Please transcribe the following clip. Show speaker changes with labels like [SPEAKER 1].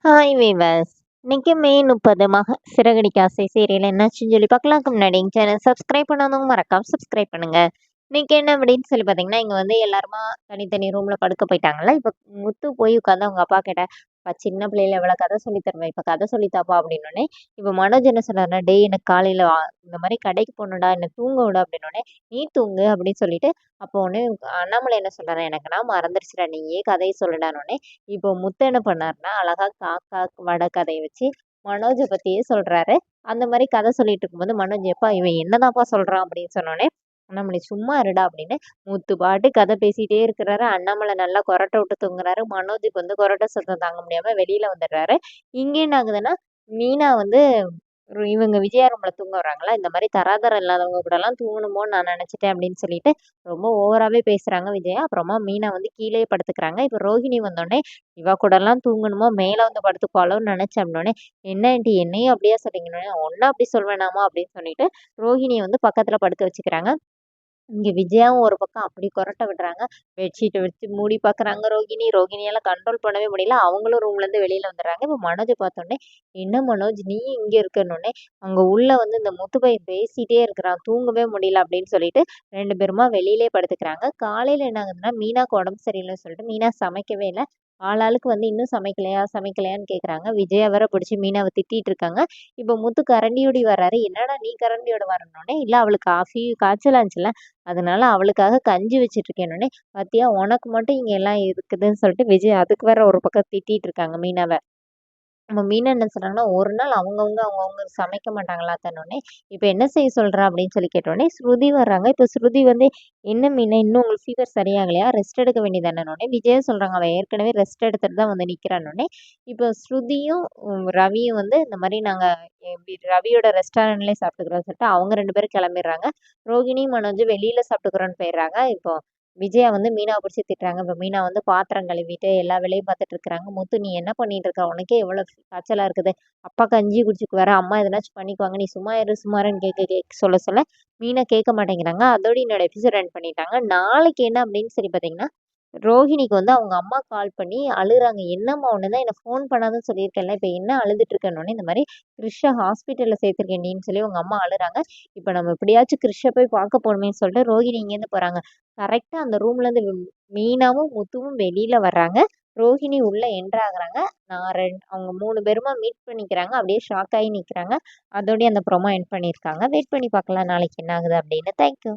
[SPEAKER 1] Hi viewers. இன்னைக்கு மே 30 சிறகடிக்க ஆசை serial என்னாச்சுன்னு சொல்லி பார்க்கலாம்க்கு முன்னாடி எங்கள் சேனல் சப்ஸ்கிரைப் பண்ணாதவங்க மறக்காம சப்ஸ்கிரைப் பண்ணுங்க. இன்னைக்கு என்ன அப்படின்னு சொல்லி பார்த்தீங்கன்னா, இங்கே வந்து எல்லாருமா தனித்தனி ரூமில் படுக்க போயிட்டாங்கல்ல. இப்போ முத்து போய் உட்காந்து அவங்க அப்பா கிட்ட, "அப்பா சின்ன பிள்ளையில எவ்வளோ கதை சொல்லி தருவேன், இப்போ கதை சொல்லித்தாப்பா" அப்படின்னோடனே, இப்போ மனோஜ் என்ன சொன்னார்னா, "டேய் எனக்கு காலையில் இந்த மாதிரி கடைக்கு போகணுடா, என்னை தூங்க விடு" அப்படின்னோடனே, "நீ தூங்கு" அப்படின்னு சொல்லிட்டு, அப்போ உடனே அண்ணாமலை என்ன சொல்றாரு, "எனக்குன்னா மறந்துருச்சுடா, நீயே கதையை சொல்லுடானோடனே." இப்போ முத்து என்ன பண்ணாருன்னா, அழகா காக்கா வடை கதைய வச்சு மனோஜ பத்தியே சொல்றாரு. அந்த மாரி கதை சொல்லிட்டு இருக்கும்போது மனோஜ், "எப்பா இவன் என்னதான்ப்பா சொல்றான்?" அப்படின்னு சொன்னோனே, அண்ணாமலை, "சும்மா இருடா" அப்படின்னு முத்து பாட்டு கதை பேசிட்டே இருக்கிறாரு. அண்ணாமலை நல்லா கொரட்டை விட்டு தூங்குறாரு. மனோஜுக்கு வந்து கொரட்டை சத்தம் தாங்க முடியாம வெளியில வந்துடுறாரு. இங்க என்ன ஆகுதுன்னா, மீனா வந்து இவங்க விஜயா ரூம்ல தூங்க வர்றாங்கல்ல, இந்த மாரி தராதரம் இல்லாதவங்க கூடலாம் தூங்கணுமோன்னு நான் நெனச்சுட்டேன் அப்படின்னு சொல்லிட்டு ரொம்ப ஓவராவே பேசுறாங்க விஜயா. அப்புறமா மீனா வந்து கீழயே படுத்துக்கிறாங்க. இப்ப ரோஹிணி வந்தோனே, "இவ கூடலாம் தூங்கணுமா, மேல வந்து படுத்துக்குவாளோன்னு நெனச்சேன்" அப்படின்னோனே, "என்ன ஆன்ட்டி என்னையும் அப்படியா சொல்றீங்கன்னோனே, உன்ன அப்படி சொல்வேனாமா" அப்படின்னு சொல்லிட்டு ரோஹிணிய வந்து பக்கத்துல படுக்க வச்சுக்கிறாங்க. இங்க விஜயாவும் ஒரு பக்கம் அப்படி கொரட்டை விடுறாங்க. பெட்ஷீட்ட வச்சு மூடி பார்க்குறாங்க ரோகிணி. ரோகிணியால கண்ட்ரோல் பண்ணவே முடியல. அவங்களும் ரூம்லேருந்து வெளியில வந்துடுறாங்க. இப்ப மனோஜ பார்த்தோனே, "என்ன மனோஜ் நீ இங்க இருக்கன்னோனே, அங்க உள்ள வந்து இந்த முத்து பையன் பேசிட்டே இருக்கிறான். தூங்கவே முடியல" அப்படின்னு சொல்லிட்டு 2 பேருமா வெளியிலேயே படுத்துக்கிறாங்க. காலையில என்ன ஆகுதுன்னா, மீனாக்கு உடம்பு சரியில்லன்னு சொல்லிட்டு மீனா சமைக்கவே இல்ல. ஆளாளுக்கு வந்து இன்னும் சமைக்கலையா, சமைக்கலையான்னு கேட்குறாங்க. விஜயா வேற பிடிச்சு மீனாவ திட்டிட்டு இருக்காங்க. இப்ப முத்து கரண்டியோடி வர்றாரு. "என்னடா நீ கரண்டியோட வரனோனே, இல்ல அவளுக்கு காய்ச்சலா இருந்துச்சுல்ல, அதனால அவளுக்காக கஞ்சி வச்சுட்டு இருக்கேன்னோனே, "பாத்தியா உனக்கு மட்டும் இங்க எல்லாம் இருக்குதுன்னு" சொல்லிட்டு விஜய் அதுக்கு வேற ஒரு பக்கம் திட்டிட்டு இருக்காங்க மீனாவ. நம்ம மீனா என்ன சொல்றாங்கன்னா, "ஒரு நாள் அவங்கவங்க சமைக்க மாட்டாங்களா அத்தனோனே, இப்ப என்ன செய்ய சொல்ற?" அப்படின்னு சொல்லி கேட்டோனே, ஸ்ருதி வர்றாங்க. இப்ப ஸ்ருதி வந்து, "என்ன மீனா இன்னும் உங்களுக்கு ஃபீவர் சரியாகலையா? ரெஸ்ட் எடுக்க வேண்டியதானேன்னோனே." விஜயும் சொல்றாங்க, "அவன் ஏற்கனவே ரெஸ்ட் எடுத்துட்டு தான் வந்து நிக்கிறான்னோனே." இப்போ ஸ்ருதியும் ரவியும் வந்து இந்த மாரி நாங்க ரவியோட ரெஸ்டாரண்ட்லயே சாப்பிட்டுக்கிறோம்னு சொல்லிட்டு அவங்க 2 பேரும் கிளம்பிடுறாங்க. ரோகிணி, மனோஜ் வெளியில சாப்பிட்டுக்கிறோம்னு போயிடுறாங்க. இப்போ விஜயா வந்து மீனாவ பிடிச்சு திட்டுறாங்க. இப்ப மீனா வந்து பாத்திரம் கழுவிட்டு எல்லா வேலையும் பார்த்துட்டு இருக்கிறாங்க. "முத்து நீ என்ன பண்ணிட்டு இருக்க? உனக்கே எவ்வளோ காய்ச்சலா இருக்குது. அப்பா கஞ்சி குடிச்சுக்குவாரு. அம்மா எதனாச்சும் பண்ணிக்குவாங்க. நீ சும்மா இரு, சும்மா இருன்னு" கேட்க கேட்க சொல்ல சொல்ல மீனா கேட்க மாட்டேங்கிறாங்க. அதோட என்னோட எபிசோட் ரன் பண்ணிட்டாங்க. நாளைக்கு என்ன அப்படின்னு சொல்லி பார்த்தீங்கன்னா, ரோஹிணிக்கு வந்து அவங்க அம்மா கால் பண்ணி அழுறாங்க. "என்னம்மா ஒண்ணு தான் என்ன ஃபோன் பண்ணாதன்னு சொல்லியிருக்கேன்ல, இப்ப என்ன அழுதுட்டு இருக்கன்னோனே" இந்த மாரி "கிரிஷ ஹாஸ்பிட்டல்ல சேர்த்துருக்கேன்டின்னு" சொல்லி அவங்க அம்மா அழுறாங்க. இப்ப நம்ம எப்படியாச்சும் கிரிஷ போய் பார்க்க போணுமேன்னு சொல்லிட்டு ரோஹிணி இங்கேருந்து போறாங்க. கரெக்ட்டா அந்த ரூம்லேருந்து மீனாவும், முத்துவும் வெளியில வர்றாங்க. ரோஹிணி உள்ள என்டர் ஆகுறாங்க. அவங்க 3 பேருமா மீட் பண்ணிக்கிறாங்க. அப்படியே ஷாக் ஆகி நிக்கிறாங்க. அதோடயே அந்த ப்ரோமோ எண்ட் பண்ணியிருக்காங்க. வெயிட் பண்ணி பார்க்கலாம் நாளைக்கு என்ன ஆகுது அப்படின்னு. Thank you.